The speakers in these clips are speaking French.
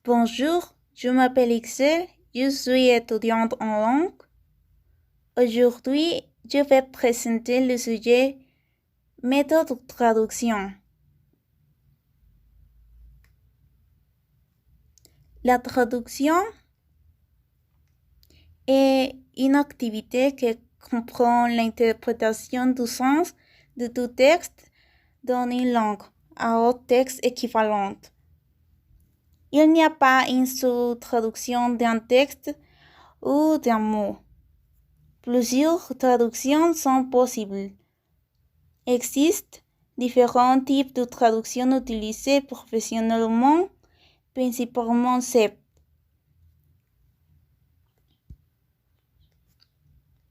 Bonjour, je m'appelle Excel, je suis étudiante en langue. Aujourd'hui, je vais présenter le sujet méthode de traduction. La traduction est une activité qui comprend l'interprétation du sens de tout texte dans une langue à autre texte équivalente. Il n'y a pas une seule traduction d'un texte ou d'un mot. Plusieurs traductions sont possibles. Existent différents types de traductions utilisées professionnellement, principalement CEP.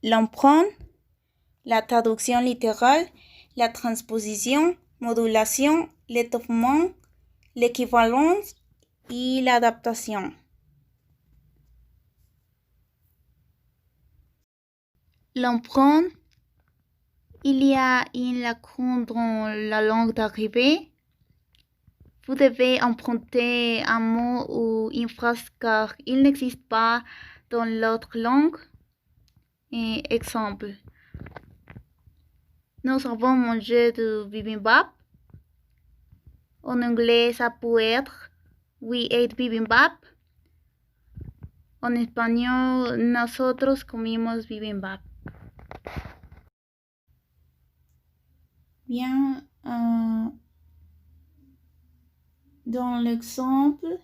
L'emprunt, la traduction littérale, la transposition, modulation, l'étoffement, l'équivalence et l'adaptation. L'emprunt, il y a une lacune dans la langue d'arrivée. Vous devez emprunter un mot ou une phrase car il n'existe pas dans l'autre langue. Exemple, nous avons mangé du bibimbap. En anglais, ça peut être We ate bibimbap. En espagnol, nosotros comimos bibimbap. Bien, dans l'exemple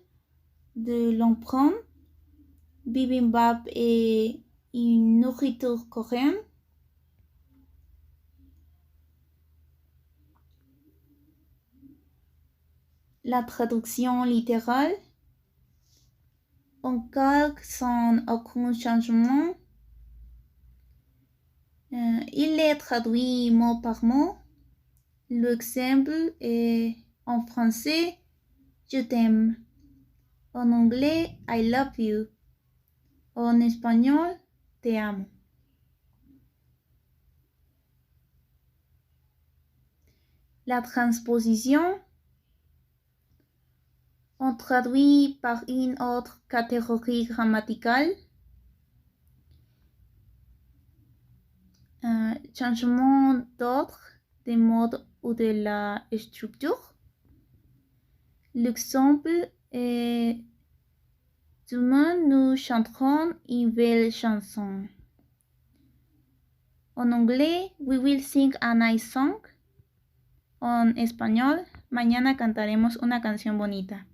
de l'emprunt, bibimbap est une nourriture coréenne. La traduction littérale, on calque sans aucun changement. Il est traduit mot par mot. L'exemple est en français, je t'aime. En anglais, I love you. En espagnol, te amo. La transposition, on traduit par une autre catégorie grammaticale. Changement d'ordre, des modes ou de la structure. L'exemple est demain nous chanterons une belle chanson. En anglais, we will sing a nice song. En español, mañana cantaremos una canción bonita.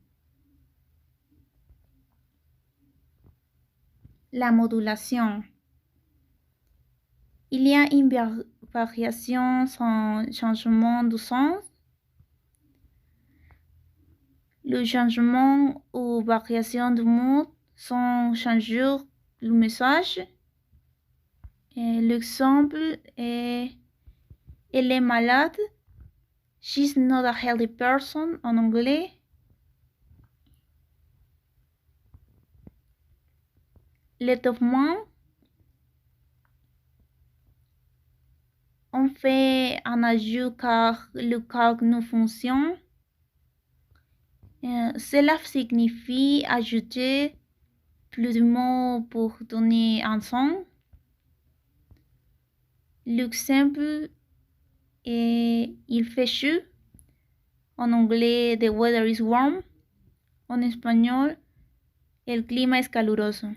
La modulation. Il y a une variation sans changement de sens. Le changement ou variation de mot sans changer le message. L'exemple est elle est malade. She's not a healthy person en anglais. L'étoffement. On fait un ajout car le calque ne fonctionne. Cela signifie ajouter plus de mots pour donner un son. L'exemple est il fait chaud. En anglais, the weather is warm. En espagnol, el clima es caluroso.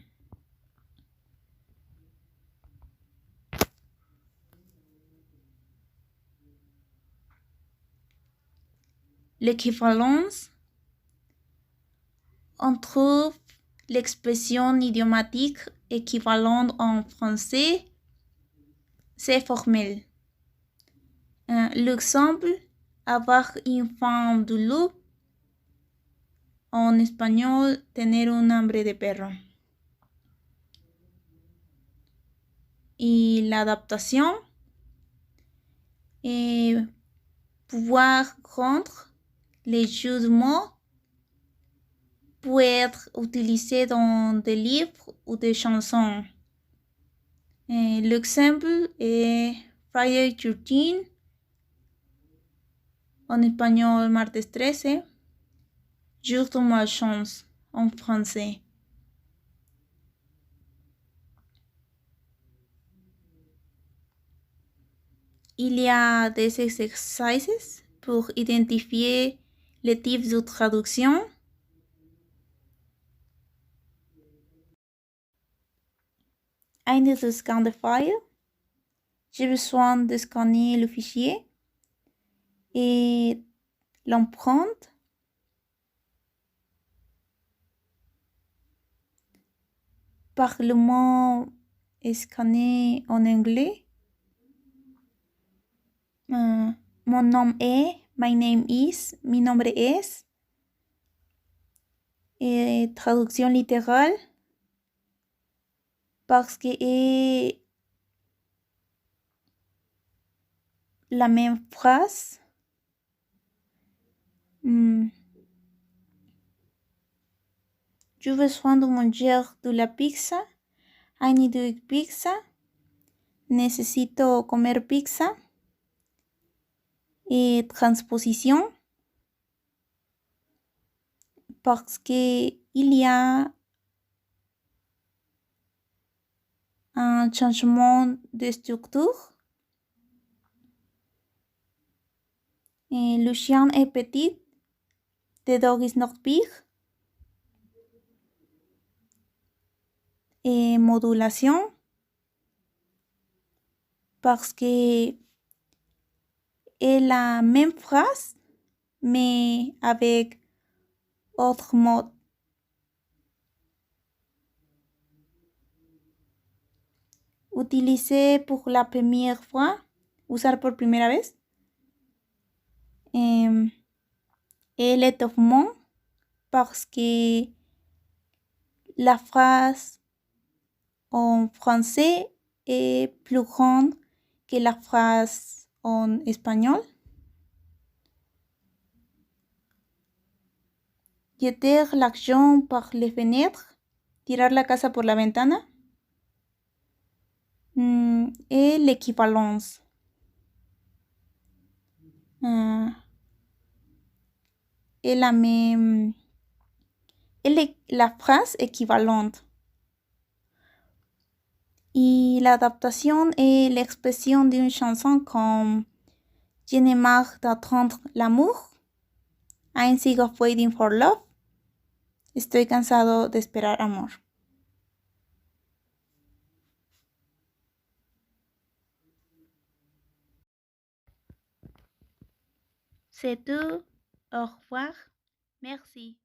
L'équivalence. On trouve l'expression idiomatique équivalente en français, c'est formel. L'exemple, avoir une faim de loup. En espagnol, tener un hambre de perro. Y l'adaptation est pouvoir rendre les jeux de mots peut être utilisé dans des livres ou des chansons. L'exemple est Friday 13. En espagnol, martes 13. Jour de malchance. en français. Il y a des exercices pour identifier les types de traduction. Un scan de file. J'ai besoin de scanner le fichier et l'empreinte. Parlement scanné en anglais. Mon nom est, my name is, mi nombre es. Et traduction littérale parce que est la même phrase. J'ai besoin de manger de la pizza. I need to eat pizza. Necesito comer pizza. Et transposition parce que il y a un changement de structure. Et le chien est petit. The dog is not big. Et modulation parce que est la même phrase mais avec autre mot. Utiliser pour la première fois, usar por primera vez. Et l'étoffement parce que la phrase en français est plus grande que la phrase en espagnol. Jeter l'argent par les fenêtres, tirar la casa por la ventana. Et l'équivalence. Et la même. Et la phrase équivalente. Et l'adaptation est l'expression d'une chanson comme Je n'ai marre d'attendre l'amour. I'm sick of waiting for love. Estoy cansado de esperar amor. C'est tout. Au revoir. Merci.